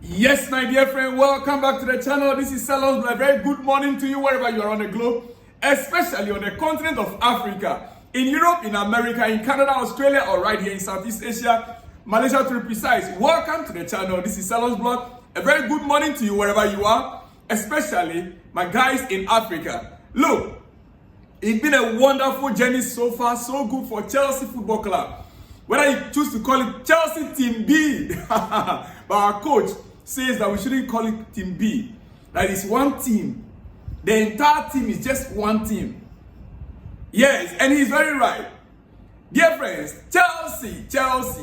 Yes, my dear friend, welcome back to the channel. This is Salons. A very good morning to you wherever you are on the globe, especially on the continent of Africa, in Europe, in America, in Canada, Australia, or right here in Southeast Asia, Malaysia to be precise. Welcome to the channel. This is Salons Blog. A very good morning to you wherever you are, especially my guys in Africa. Look, it's been a wonderful journey so far, so good for Chelsea Football Club. Whether you choose to call it Chelsea Team B, but our coach says that we shouldn't call it Team B. That is one team. The entire team is just one team. Yes, and he's very right. Dear friends, Chelsea,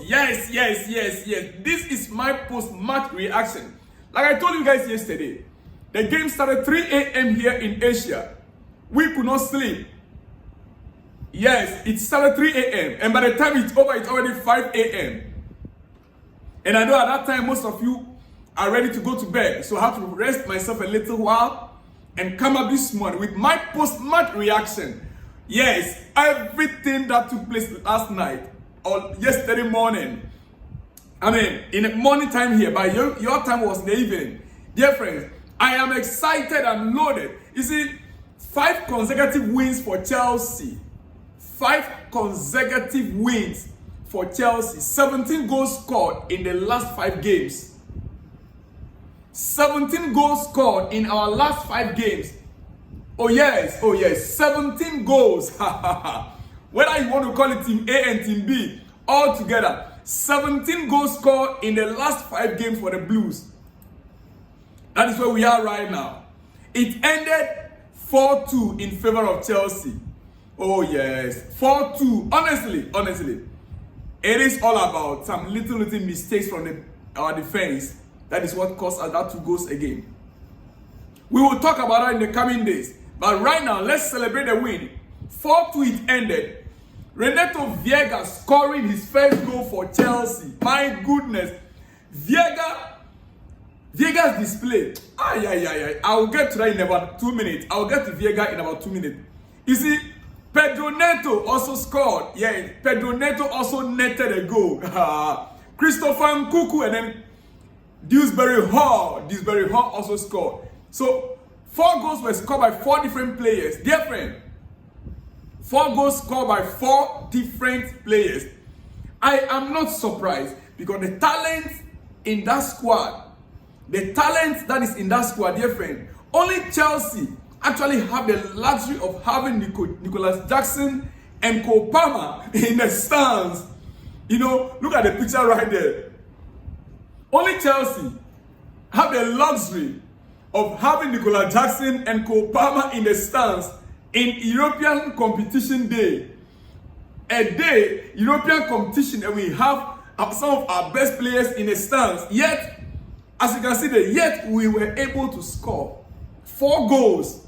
yes. This is my post-match reaction. Like I told you guys yesterday, the game started 3 a.m. here in Asia. We could not sleep. Yes, it started 3 a.m. and by the time it's over, it's already 5 a.m. And I know at that time, most of you are ready to go to bed. So I have to rest myself a little while and come up this morning with my post-match reaction. Yes, everything that took place last night or yesterday morning. I mean, in the morning time here, but your time was in the evening. Dear friends, I am excited and loaded. You see, 5 consecutive wins for Chelsea. 5 consecutive wins for Chelsea. 17 goals scored in the last 5 games. 17 goals scored in our last 5 games. Oh yes, 17 goals. Whether you want to call it Team A and Team B, all together, 17 goals scored in the last 5 games for the Blues. That is where we are right now. It ended 4-2 in favor of Chelsea. Oh yes, 4-2. Honestly, it is all about some little mistakes from our defense. That is what cost us that 2 goals again. We will talk about that in the coming days. But right now, let's celebrate the win. 4-2 it ended. Renato Veiga scoring his first goal for Chelsea. My goodness. Veiga's display. I will get to that in about 2 minutes. I will get to Veiga in about 2 minutes. You see, Pedro Neto also scored. Yeah, Pedro Neto also netted a goal. Christopher Nkunku and then Dewsbury-Hall also scored. So 4 goals were scored by 4 different players. Dear friend, 4 goals scored by 4 different players. I am not surprised because the talent in that squad, dear friend, only Chelsea actually have the luxury of having Nicholas Jackson and Cole Palmer in the stands. You know, look at the picture right there. Only Chelsea have the luxury of having Nicholas Jackson and Cole Palmer in the stands in European competition day. European competition, and we have some of our best players in the stands. Yet, as you can see there, yet we were able to score 4 goals.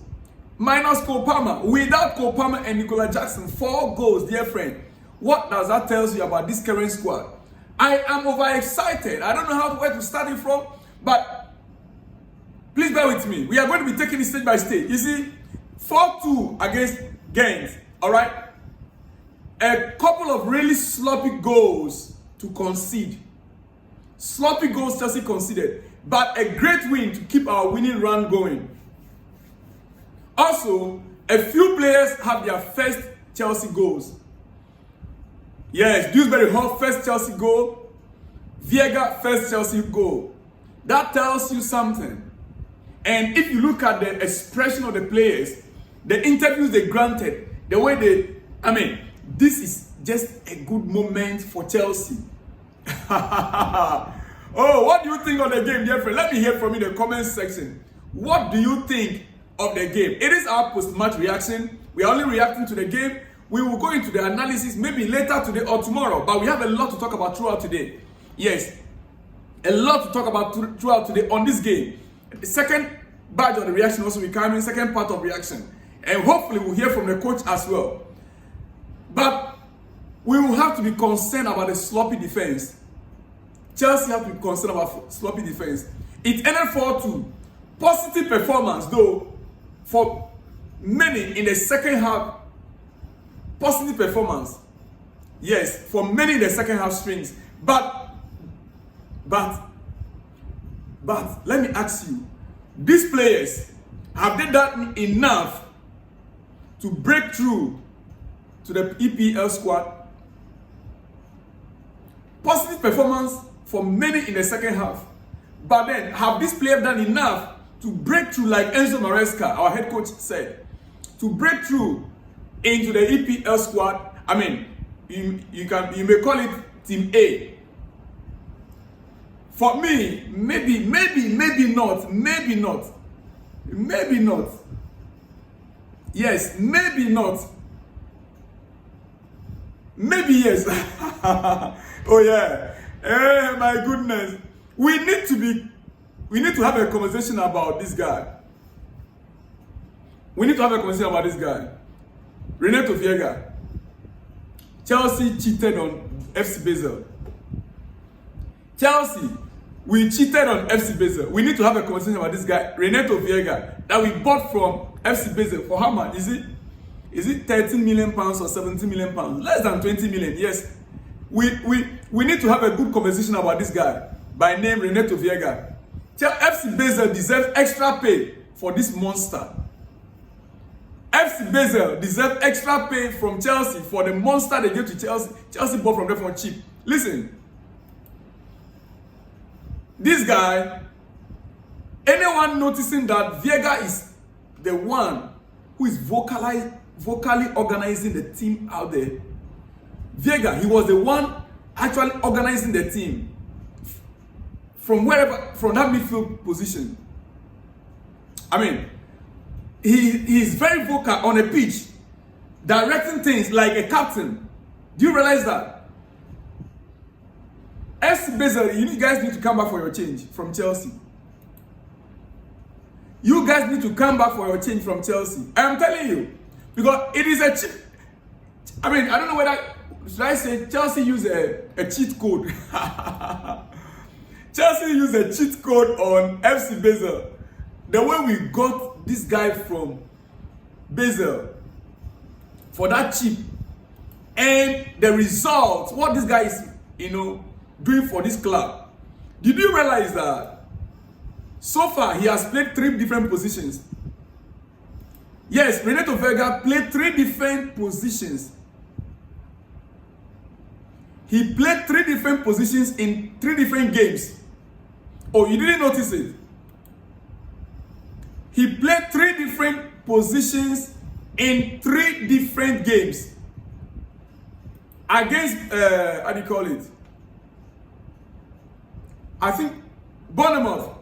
Minus Cole Palmer. Without Cole Palmer and Nicholas Jackson, 4 goals, dear friend. What does that tell you about this current squad? I am overexcited. I don't know where to start it from, but please bear with me. We are going to be taking it stage by stage. You see, 4-2 against Ghent, all right? A couple of really sloppy goals to concede. Sloppy goals Chelsea conceded, but a great win to keep our winning run going. Also, a few players have their first Chelsea goals. Yes, Dewsbury-Hall first Chelsea goal. Veiga first Chelsea goal. That tells you something. And if you look at the expression of the players, the interviews they granted, the way this is just a good moment for Chelsea. Oh, what do you think of the game, dear friend? Let me hear from you in the comment section. What do you think of the game? It is our post-match reaction. We are only reacting to the game. We will go into the analysis maybe later today or tomorrow, but we have a lot to talk about throughout today. Yes, a lot to talk about throughout today on this game. The second batch of the reaction also will come in, second part of reaction. And hopefully we'll hear from the coach as well. But we will have to be concerned about the sloppy defense. Chelsea have to be concerned about sloppy defense. It ended 4-2. Positive performance though for many in the second half. Positive performance. Yes, for many in the second half strings. But But let me ask you, these players, have they done enough to break through to the EPL squad? Positive performance for many in the second half. But then, have these players done enough to break through, like Enzo Maresca, our head coach, said, to break through into the EPL squad? I mean, you may call it Team A. For me, maybe not. Yes, maybe not. Maybe yes. Oh yeah. Hey, my goodness. We need to have a conversation about this guy. Renato Veiga. Chelsea cheated on FC Basel. Chelsea, we cheated on FC Basel. We need to have a conversation about this guy, Renato Veiga, that we bought from FC Basel for how much? Is it 13 million pounds or 17 million pounds? Less than 20 million, yes. We need to have a good conversation about this guy by name Renato Veiga. FC Basel deserves extra pay for this monster. FC Basel deserves extra pay from Chelsea for the monster they gave to Chelsea. Chelsea bought from them for cheap. Listen. This guy, anyone noticing that Veiga is the one who is vocally organizing the team out there? Veiga, he was the one actually organizing the team from that midfield position. I mean, he is very vocal on a pitch, directing things like a captain. Do you realize that? FC Basel, you guys need to come back for your change from Chelsea. You guys need to come back for your change from Chelsea. I am telling you, because it is a cheat. I mean, I don't know whether should I say Chelsea use a cheat code. Chelsea use a cheat code on FC Basel. The way we got this guy from Basel for that cheap, and the result, what this guy is, doing for this club. Did you realize that so far he has played 3 different positions? Yes, Renato Veiga played 3 different positions. He played 3 different positions in 3 different games. Oh, you didn't notice it? He played 3 different positions in 3 different games. Against, how do you call it? I think Bournemouth.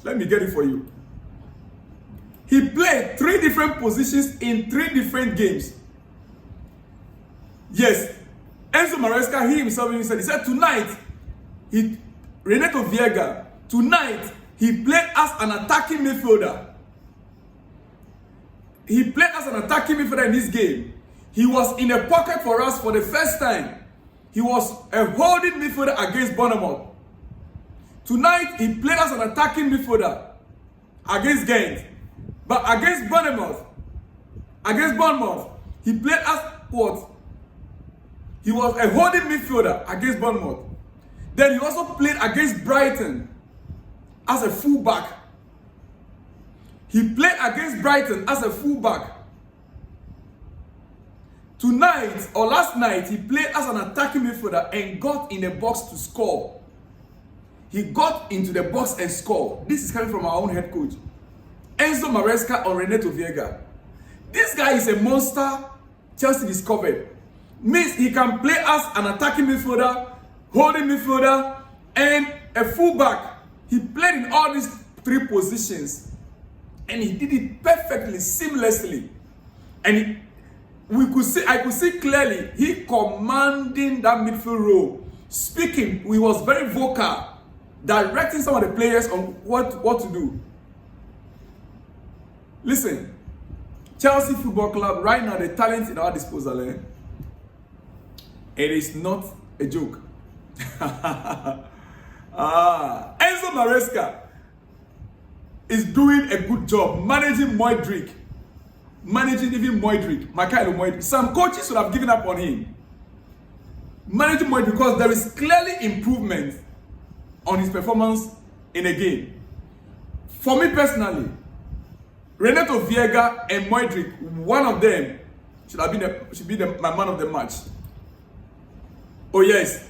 Let me get it for you. He played 3 different positions in 3 different games. Yes, Enzo Maresca, he himself even said, he said tonight, Renato Veiga, tonight, he played as an attacking midfielder. He played as an attacking midfielder in this game. He was in a pocket for us for the first time. He was a holding midfielder against Bournemouth. Tonight, he played as an attacking midfielder against Ghent. But against Bournemouth, he played as what? He was a holding midfielder against Bournemouth. Then he also played against Brighton as a fullback. He played against Brighton as a fullback. Tonight or last night, he played as an attacking midfielder and got in the box to score. He got into the box and scored. This is coming from our own head coach, Enzo Maresca or Renato Veiga. This guy is a monster Chelsea discovered. Means he can play as an attacking midfielder, holding midfielder, and a fullback. He played in all these 3 positions. And he did it perfectly, seamlessly. And I could see clearly he commanding that midfield role. Speaking, he was very vocal, directing some of the players on what to do. Listen, Chelsea Football Club, right now, the talent in our disposal, it is not a joke. Enzo Maresca is doing a good job managing Modric. Managing even Modric, Mikhailo Modric. Some coaches would have given up on him. Managing Modric because there is clearly improvement on his performance in a game. For me personally, Renato, Veiga, and Modric, one of them should be my man of the match. Oh yes,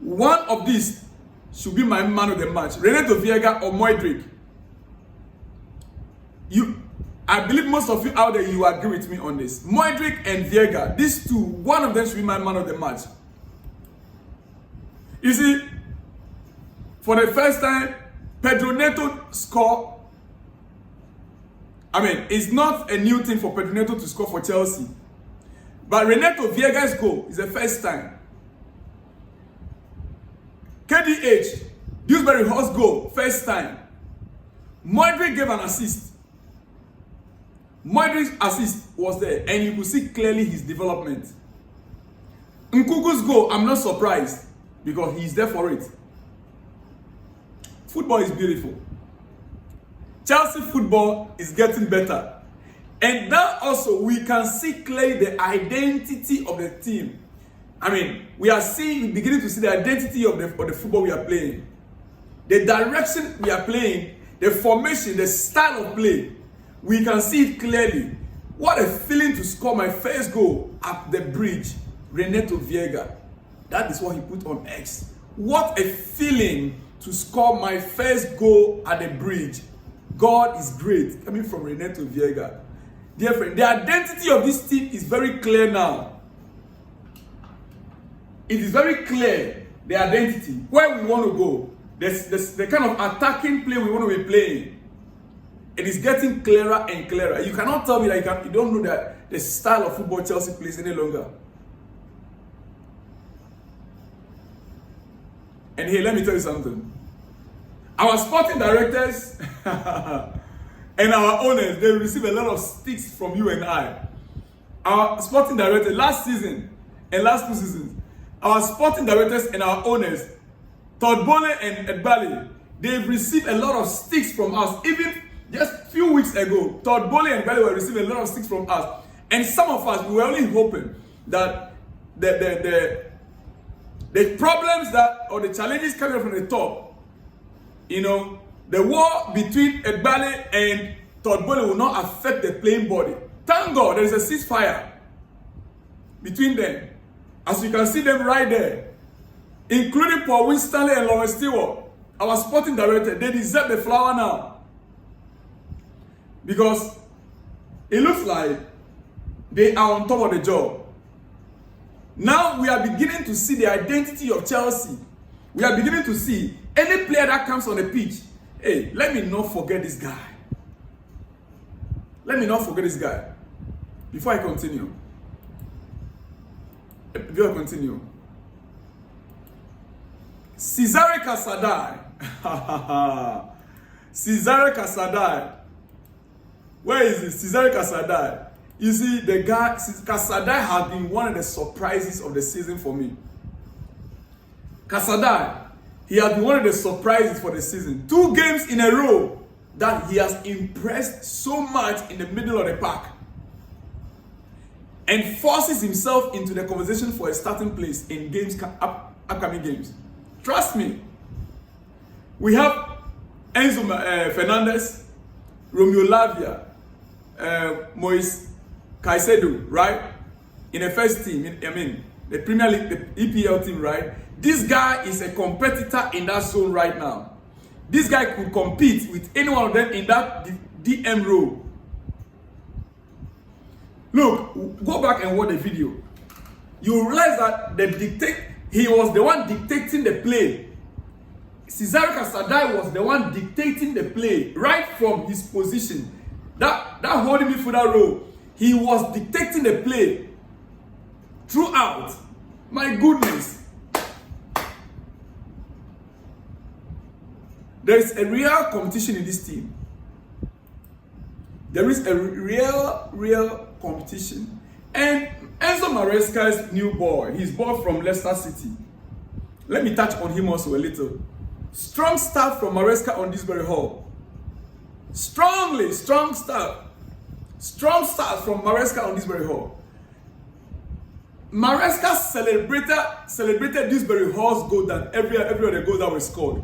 one of these should be my man of the match. Renato, Veiga, or Modric. I believe most of you out there, you agree with me on this. Modric and Veiga, these two, one of them should be my man of the match. You see, for the first time, Pedro Neto scored. I mean, it's not a new thing for Pedro Neto to score for Chelsea. But Renato Veiga's goal is the first time. KDH, Dewsbury-Hall's goal, first time. Modric gave an assist. Modric's assist was there, and you could see clearly his development. Nkunku's goal, I'm not surprised, because he's there for it. Football is beautiful. Chelsea football is getting better. And now also, we can see clearly the identity of the team. I mean, we are beginning to see the identity of the football we are playing. The direction we are playing, the formation, the style of play. We can see it clearly. What a feeling to score my first goal at the bridge. Renato Veiga. That is what he put on X. What a feeling to score my first goal at the bridge. God is great. Coming from Renato Veiga. Dear friend, the identity of this team is very clear now. It is very clear, the identity, where we want to go. The kind of attacking play we want to be playing. It is getting clearer and clearer. You cannot tell me that you don't know that the style of football Chelsea plays any longer. And hey, let me tell you something. Our sporting directors and our owners, they receive a lot of sticks from you and I. Our sporting director last season and last 2 seasons, our sporting directors and our owners, Todd Bowley and Edbali, they've received a lot of sticks from us. Even just a few weeks ago, Todd Bowley and Edbali were receiving a lot of sticks from us. And some of us, we were only hoping that the problems or the challenges coming from the top, you know, the war between Edbali and Todd Bowley will not affect the playing body. Thank God there is a ceasefire between them. As you can see them right there, including Paul Winstanley and Lawrence Stewart, our sporting director. They deserve the flower now. Because it looks like they are on top of the job. Now we are beginning to see the identity of Chelsea. We are beginning to see any player that comes on the pitch. Hey, let me not forget this guy. Let me not forget this guy. Before I continue. Cesare Casadei. Cesare Casadei. Where is this? Cesare Casadei. You see, the guy, Casadei has been one of the surprises of the season for me. Casadei, he has been one of the surprises for the season. 2 games in a row that he has impressed so much in the middle of the park. And forces himself into the conversation for a starting place in games, upcoming games. Trust me. We have Enzo Fernandez, Romeo Lavia, Moise Caicedo, right? In the first team, I mean, the Premier League, the EPL team, right? This guy is a competitor in that zone right now. This guy could compete with any one of them in that DM role. Look, go back and watch the video. You realize that he was the one dictating the play. Cesare Casadei was the one dictating the play right from his position. That holding midfielder role, he was dictating the play throughout. My goodness. There is a real competition in this team. There is a real competition. And Enzo Maresca's new boy, he's bought from Leicester City. Let me touch on him also a little. Strong start from Maresca on Dewsbury-Hall. Strong start. Strong start from Maresca on Dewsbury-Hall. Maresca celebrated Dewsbury-Hall's goal than every other goal that was scored.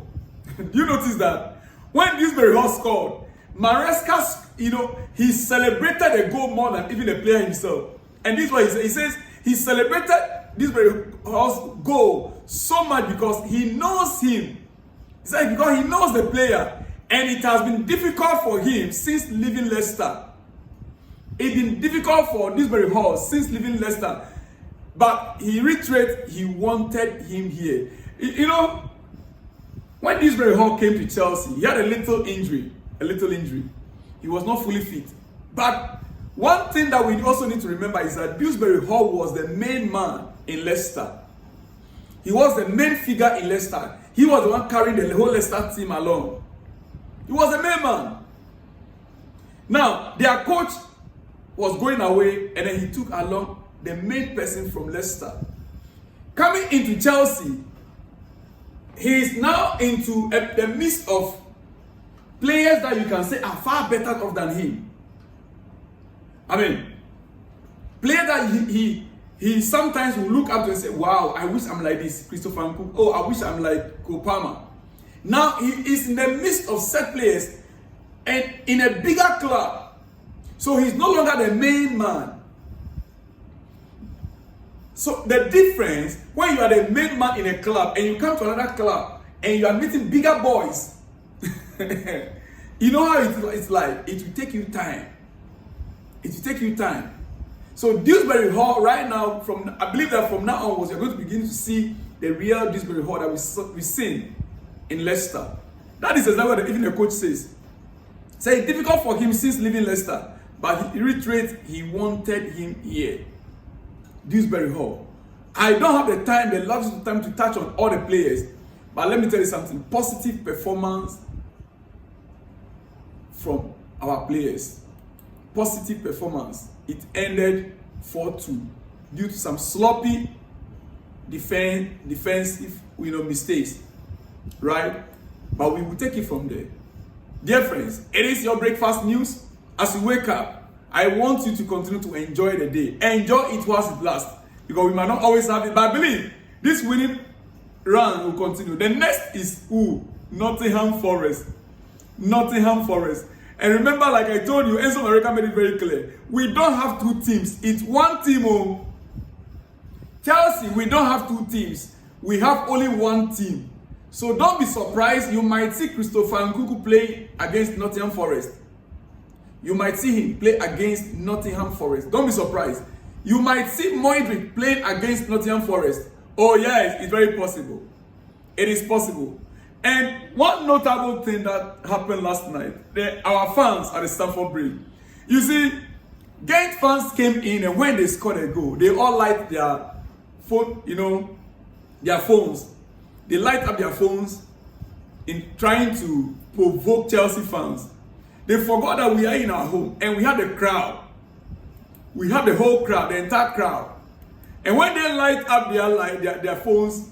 Do you notice that? When Dewsbury-Hall scored, Maresca, he celebrated a goal more than even the player himself. And this is what he says. He says he celebrated Dewsbury-Hall's goal so much because he knows him. It's like because he knows the player, and it has been difficult for him since leaving Leicester. It's been difficult for Dewsbury-Hall since leaving Leicester. But he reiterated he wanted him here. When Dewsbury-Hall came to Chelsea, he had a little injury. He was not fully fit. But one thing that we also need to remember is that Dewsbury-Hall was the main man in Leicester. He was the main figure in Leicester. He was the one carrying the whole Leicester team along. He was the main man. Now, their coach was going away, and then he took along the main person from Leicester. Coming into Chelsea, he is now into the midst of players that you can say are far better off than him. I mean, players that he sometimes will look up to and say, wow, I wish I'm like this, Christopher Nkunku. Oh, I wish I'm like Kopama. Now he is in the midst of set players and in a bigger club. So he's no longer the main man. So the difference, when you are the main man in a club and you come to another club and you are meeting bigger boys, you know how it's like? It will take you time. It will take you time. So Dewsbury-Hall right now, I believe that from now onwards, you're going to begin to see the real Dewsbury-Hall that we've seen in Leicester. That is exactly what even the coach says. So it's difficult for him since leaving Leicester, but he reiterates he wanted him here. Dewsbury-Hall. I don't have the time, the luxury of time to touch on all the players, but let me tell you something. Positive performance from our players. Positive performance. It ended 4-2 due to some sloppy defensive mistakes, right? But we will take it from there. Dear friends, it is your breakfast news. As you wake up, I want you to continue to enjoy the day. Enjoy it whilst it lasts, because we might not always have it. But I believe this winning run will continue. The next is who? Nottingham Forest. Nottingham Forest. And remember, like I told you, Enzo Mareka made it very clear. We don't have two teams. It's one team. Oh. Chelsea, we don't have two teams. We have only one team. So don't be surprised. You might see Christopher Nkunku play against Nottingham Forest. You might see him play against Nottingham Forest. Don't be surprised. You might see Moidrick playing against Nottingham Forest. Oh yes, it's very possible. It is possible. And one notable thing that happened last night, our fans at the Stamford Bridge. You see, Ghent fans came in, and when they scored a goal, they all light their phone, their phones. They light up their phones in trying to provoke Chelsea fans. They forgot that we are in our home and we have the crowd. We have the whole crowd, the entire crowd. And when they light up their phones,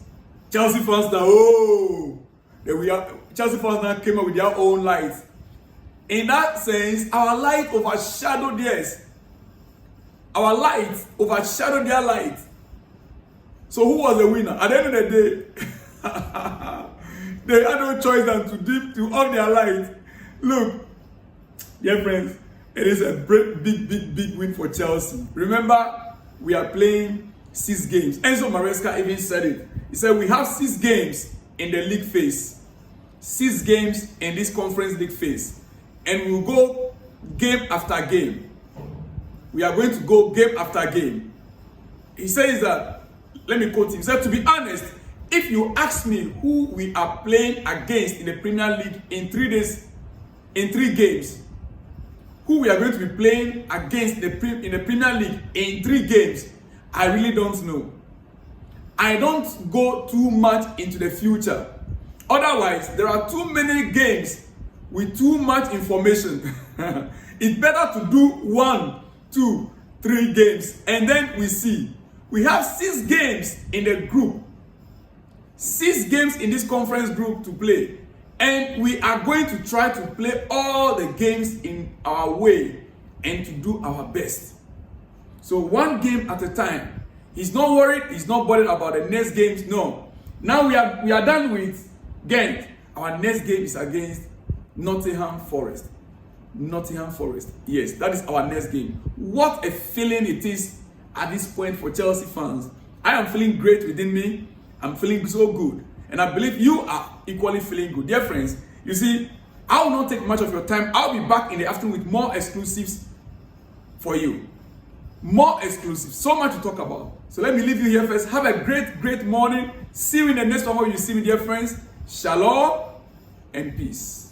Chelsea fans Chelsea fans now came up with their own lights. In that sense, our light overshadowed theirs. Our light overshadowed their light. So who was the winner? At the end of the day, they had no choice than to off their light. Look, dear friends, it is a big win for Chelsea. Remember, we are playing 6 games. Enzo Maresca even said it. He said we have 6 games in the league phase. 6 games in this conference league phase. And we will go game after game. We are going to go game after game. He says that, let me quote him. He said, to be honest, if you ask me who we are playing against in the Premier League in 3 days, in 3 games, who we are going to be playing against in the Premier League in 3 games, I really don't know. I don't go too much into the future. Otherwise, there are too many games with too much information. It's better to do 1, 2, 3 games, and then we see. We have 6 games in the group. 6 games in this conference group to play. And we are going to try to play all the games in our way and to do our best. So 1 game at a time. He's not worried, he's not bothered about the next games. No. Now we are done with Ghent. Our next game is against Nottingham Forest. Nottingham Forest. Yes, that is our next game. What a feeling it is at this point for Chelsea fans. I am feeling great within me. I'm feeling so good. And I believe you are equally feeling good. Dear friends, you see, I will not take much of your time. I'll be back in the afternoon with more exclusives for you. More exclusives. So much to talk about. So let me leave you here first. Have a great morning. See you in the next one where you see me, dear friends. Shalom and peace.